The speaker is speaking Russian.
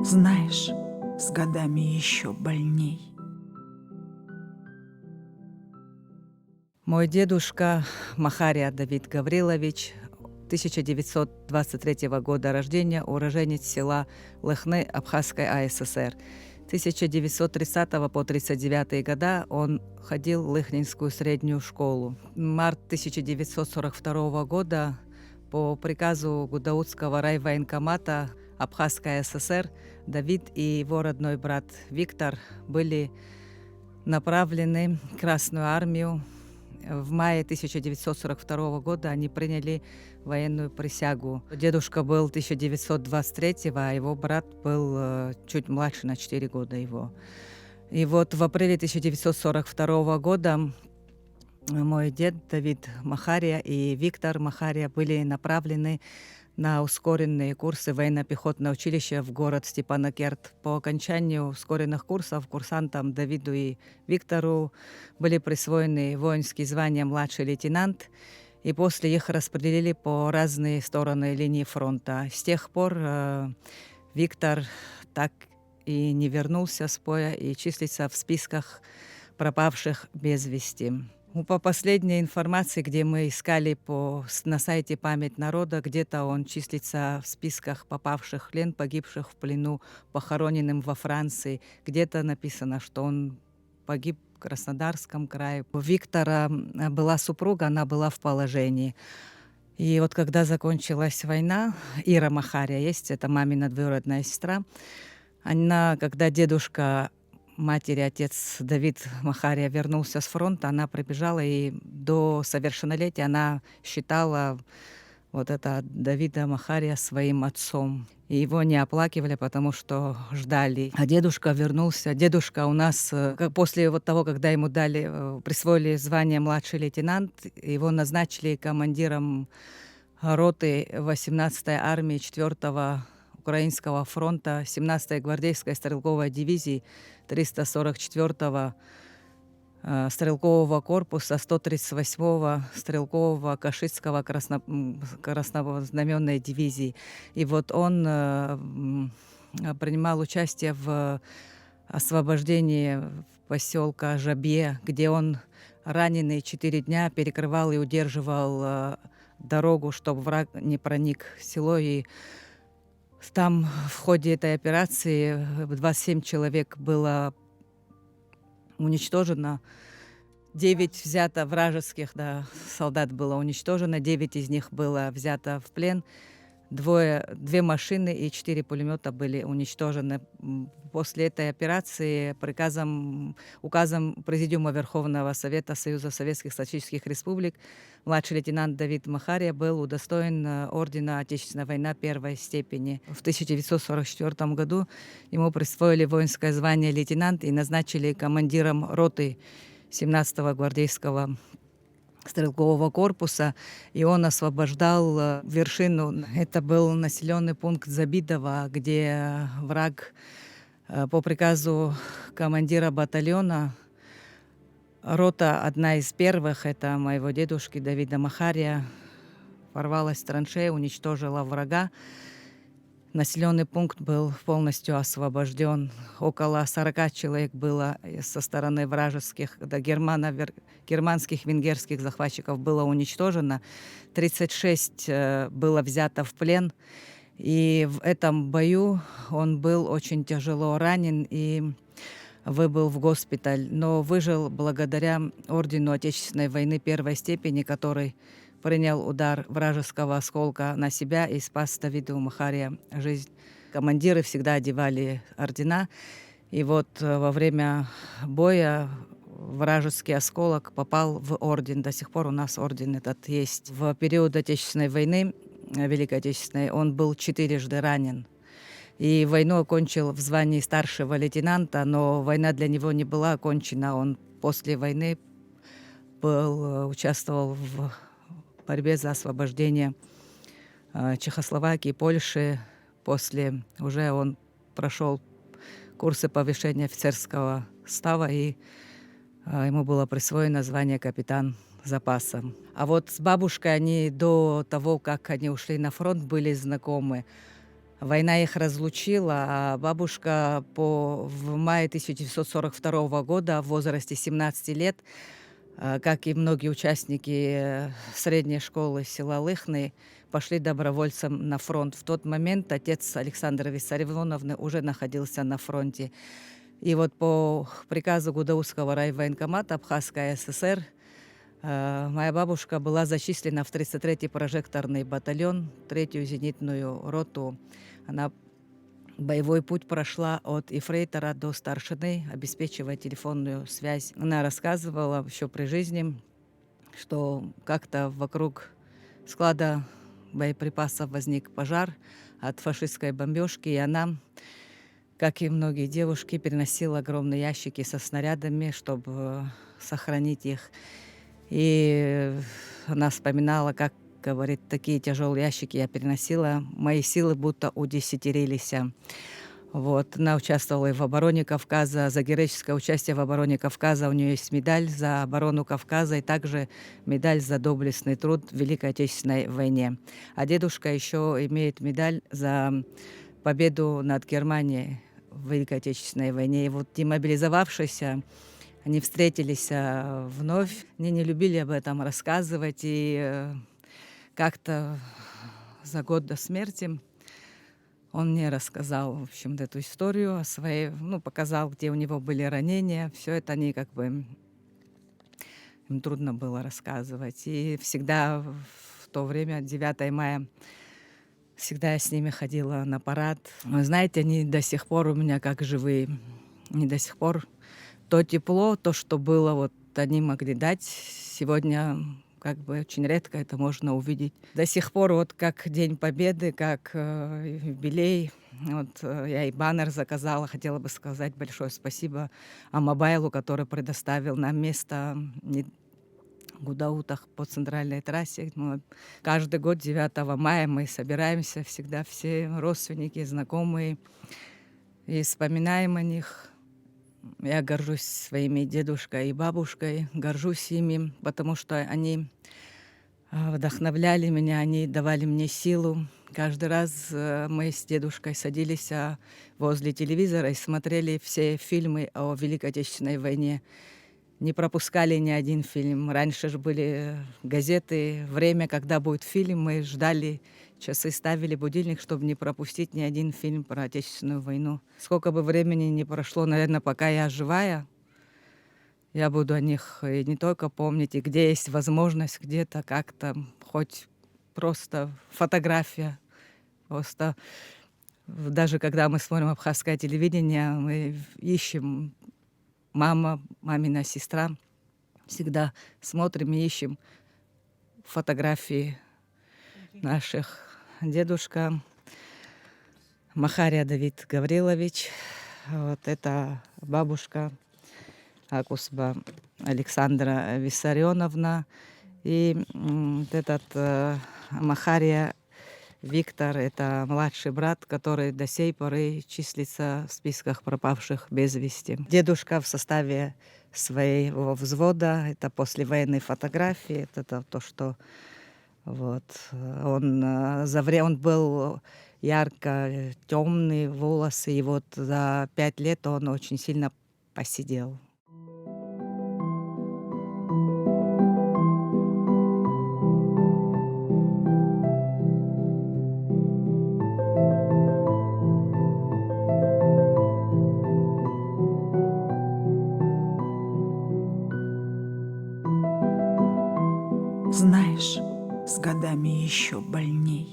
Знаешь, с годами еще больней. Мой дедушка Махария Давид Гаврилович, 1923 года рождения, уроженец села Лыхны Абхазской АССР. 1930 по 1939 года он ходил в Лыхнинскую среднюю школу. Март 1942 года по приказу Гудаутского райвоенкомата Абхазской ССР Давид и его родной брат Виктор были направлены в Красную армию. В мае 1942 года они приняли военную присягу. Дедушка был 1923, а его брат был чуть младше на 4 года его. И вот в апреле 1942 года мой дед Давид Махария и Виктор Махария были направлены на ускоренные курсы военно-пехотного училища в город Степанакерт. По окончанию ускоренных курсов курсантам Давиду и Виктору были присвоены воинские звания младший лейтенант, и после их распределили по разные стороны линии фронта. С тех пор Виктор так и не вернулся с боя и числится в списках пропавших без вести. По последней информации, где мы искали на сайте «Память народа», где-то он числится в списках попавших в плен, погибших в плену, похороненным во Франции. Где-то написано, что он погиб в Краснодарском крае. У Виктора была супруга, она была в положении. И вот когда закончилась война, Ира Махария есть, это мамина двоюродная сестра, она, когда дедушка матери, отец Давид Махария вернулся с фронта, она прибежала, и до совершеннолетия она считала вот это Давида Махария своим отцом. И его не оплакивали, потому что ждали. А дедушка вернулся. Дедушка у нас, после вот того, когда ему присвоили звание младший лейтенант, его назначили командиром роты 18-й армии 4-го Украинского фронта 17-й гвардейской стрелковой дивизии 344-го стрелкового корпуса 138-го стрелкового Каширского краснознаменной дивизии. И вот он принимал участие в освобождении поселка Жабье, где он раненый 4 дня перекрывал и удерживал дорогу, чтобы враг не проник в село. И там в ходе этой операции 27 человек было уничтожено, 9 взято вражеских солдат было уничтожено, 9 из них было взято в плен, 2 машины и 4 пулемета были уничтожены. После этой операции указом Президиума Верховного Совета Союза Советских Социалистических Республик младший лейтенант Давид Махария был удостоен ордена Отечественной войны первой степени. В 1944 году ему присвоили воинское звание лейтенант и назначили командиром роты 17-го гвардейского стрелкового корпуса, и он освобождал вершину. Это был населенный пункт Забидово, где враг по приказу командира батальона, рота одна из первых, это моего дедушки Давида Махария, ворвалась в траншею, уничтожила врага. Населенный пункт был полностью освобожден. Около 40 человек было со стороны вражеских, германских, венгерских захватчиков было уничтожено. 36 было взято в плен. И в этом бою он был очень тяжело ранен и выбыл в госпиталь. Но выжил благодаря ордену Отечественной войны первой степени, который принял удар вражеского осколка на себя и спас Давиду Махария жизнь. Командиры всегда одевали ордена. И вот во время боя вражеский осколок попал в орден. До сих пор у нас орден этот есть. В период Отечественной войны, Великой Отечественной, он был 4-жды ранен. И войну окончил в звании старшего лейтенанта, но война для него не была окончена. Он после войны участвовал в борьбе за освобождение Чехословакии, Польши. После уже он прошел курсы повышения офицерского става, и ему было присвоено звание капитан запаса. А вот с бабушкой они до того, как они ушли на фронт, были знакомы. Война их разлучила, а бабушка в мае 1942 года в возрасте 17 лет, как и многие участники средней школы села Лыхны, пошли добровольцем на фронт. В тот момент отец Александры Виссарионовны уже находился на фронте. И вот по приказу Гудаутского райвоенкомата Абхазской АССР моя бабушка была зачислена в 33-й прожекторный батальон, 3-ю зенитную роту. Она боевой путь прошла от ефрейтора до старшины, обеспечивая телефонную связь. Она рассказывала еще при жизни, что как-то вокруг склада боеприпасов возник пожар от фашистской бомбежки, и она, как и многие девушки, переносила огромные ящики со снарядами, чтобы сохранить их. И она вспоминала, как, говорит, такие тяжелые ящики я переносила, мои силы будто удесятерились. Вот. Она участвовала и в обороне Кавказа. За героическое участие в обороне Кавказа у нее есть медаль за оборону Кавказа и также медаль за доблестный труд в Великой Отечественной войне. А дедушка еще имеет медаль за победу над Германией в Великой Отечественной войне. И вот демобилизовавшиеся, они встретились вновь. Они не любили об этом рассказывать. И как-то за год до смерти он мне рассказал, в общем, эту историю о своей, показал, где у него были ранения. Все это они им трудно было рассказывать. И всегда в то время, 9 мая, всегда я с ними ходила на парад. Вы знаете, они до сих пор у меня как живые. Они до сих пор то тепло, то, что было, вот они могли дать. Сегодня очень редко это можно увидеть. До сих пор вот как День Победы, как юбилей. Вот я и баннер заказала. Хотела бы сказать большое спасибо Амобайлу, который предоставил нам место в Гудаутах по центральной трассе. Каждый год 9 мая мы собираемся, всегда все родственники, знакомые, и вспоминаем о них. Я горжусь своими дедушкой и бабушкой, горжусь ими, потому что они вдохновляли меня, они давали мне силу. Каждый раз мы с дедушкой садились возле телевизора и смотрели все фильмы о Великой Отечественной войне. Не пропускали ни один фильм. Раньше же были газеты, время, когда будет фильм, мы ждали, часы ставили будильник, чтобы не пропустить ни один фильм про Отечественную войну. Сколько бы времени ни прошло, наверное, пока я живая, я буду о них и не только помнить, и где есть возможность, где-то как-то, хоть просто фотография. Просто даже когда мы смотрим абхазское телевидение, мы ищем мамина сестра, всегда смотрим и ищем фотографии наших. Дедушка Махария Давид Гаврилович, вот это бабушка Акусба Александра Виссарионовна, и этот Махария Виктор, это младший брат, который до сей поры числится в списках пропавших без вести. Дедушка в составе своего взвода, это послевоенные фотографии, это то, что он был ярко темный, волосы, и вот за 5 лет он очень сильно посидел. Знаешь, с годами еще больней.